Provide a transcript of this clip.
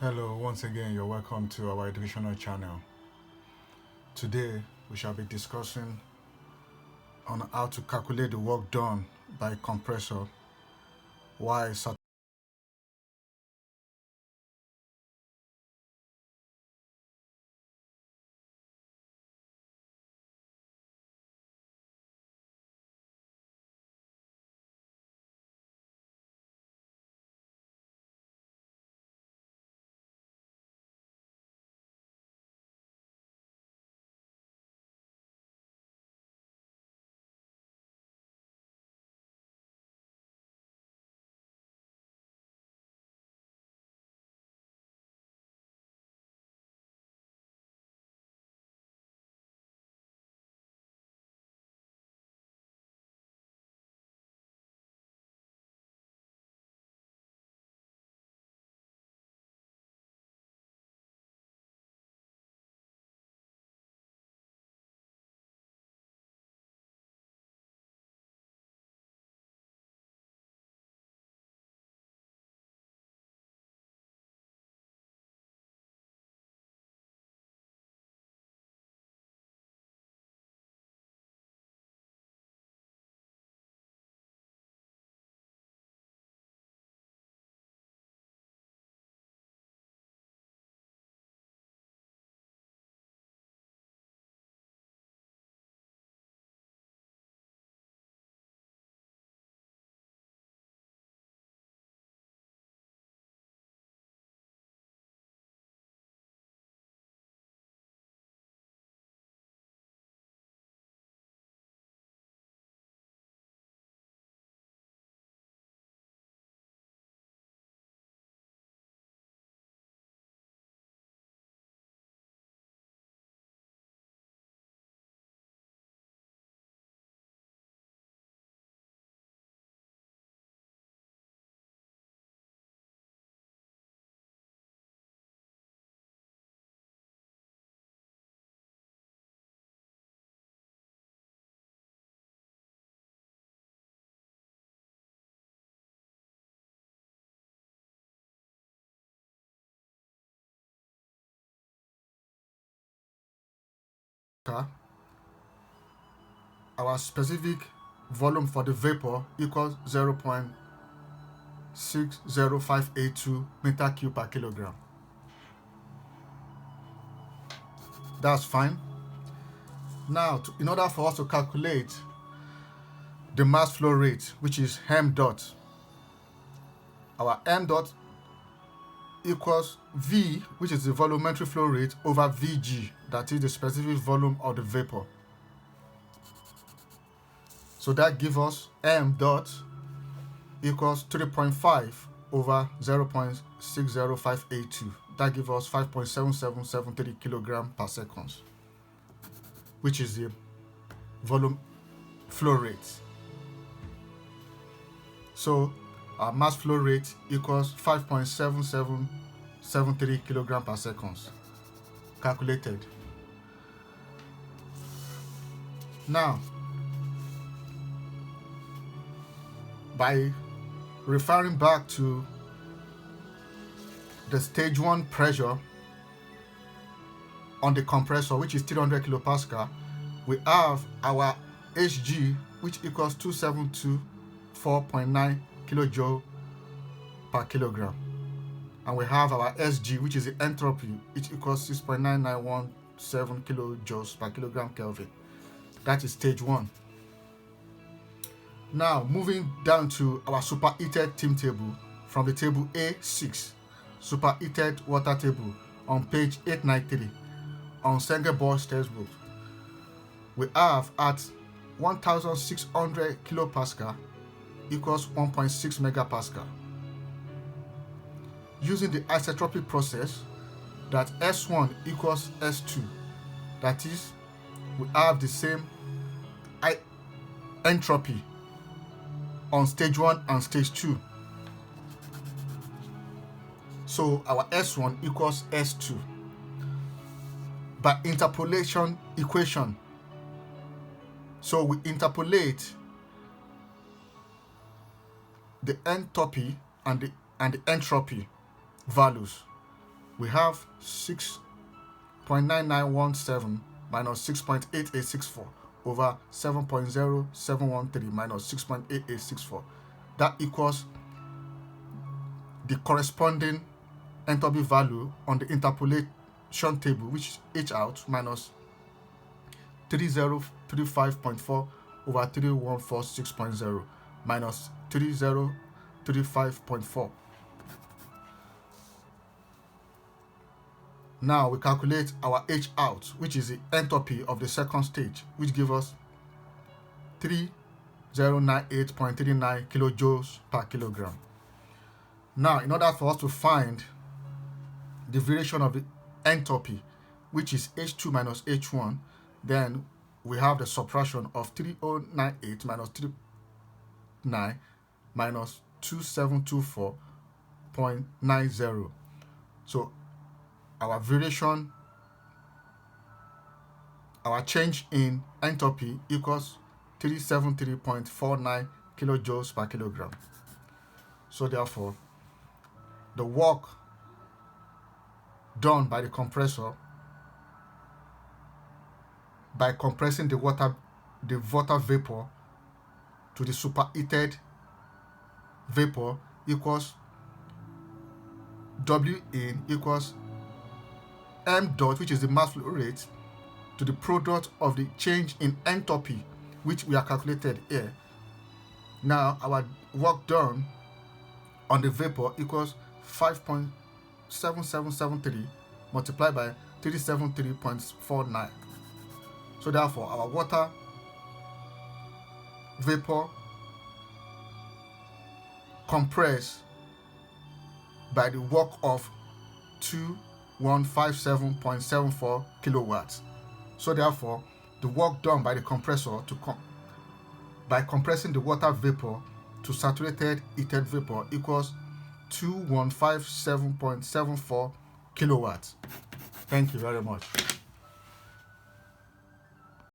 Hello, once again, you're welcome to our educational channel. Today, we shall be discussing on how to calculate the work done by a compressor while our specific volume for the vapor equals 0.60582 meter cube per kilogram. That's fine. Now, in order for us to calculate the mass flow rate, which is m dot, our m dot equals V, which is the volumetric flow rate, over Vg, that is the specific volume of the vapor. So that gives us m dot equals 3.5 over 0.60582. That gives us 5.7773 kilogram per second, which is the volume flow rate. So our mass flow rate equals 5.7773 kilogram per second, calculated. Now, by referring back to the stage 1 pressure on the compressor, which is 300 kilopascal, we have our Hg, which equals 2724.9 kilojoule per kilogram, and we have our Sg, which is the entropy, which equals 6.9917 kilojoules per kilogram Kelvin. That is stage 1. Now, moving down to our superheated team table from the table A6, superheated water table on page 893 on Sengerborg's textbook, we have at 1600 kilopascal equals 1.6 megapascal. Using the isentropic process, that S1 equals S2, that is, we have the same entropy on stage 1 and stage 2. So our S1 equals S2. By interpolation equation, so we interpolate the enthalpy and the entropy values we have 6.9917 minus 6.8864 over 7.0713 minus 6.8864. That equals the corresponding enthalpy value on the interpolation table, which is H out minus 3035.4 over 3146.0 minus 3035.4. Now we calculate our H out, which is the entropy of the second stage, which gives us 3098.39 kilojoules per kilogram. Now, in order for us to find the variation of the entropy, which is H2 minus H1, then we have the subtraction of 3098 minus 39 minus 2724.90. So our variation, our change in entropy equals 373.49 kilojoules per kilogram. So therefore, the work done by the compressor by compressing the water vapor to the superheated vapor equals W in equals m dot, which is the mass flow rate, to the product of the change in entropy, which we are calculated here. Now our work done on the vapor equals 5.7773 multiplied by 373.49. So therefore, our water vapor compressed by the work of 2157.74 kilowatts. So therefore, the work done by the compressor by compressing the water vapor to saturated heated vapor equals 2157.74 kilowatts. Thank you very much.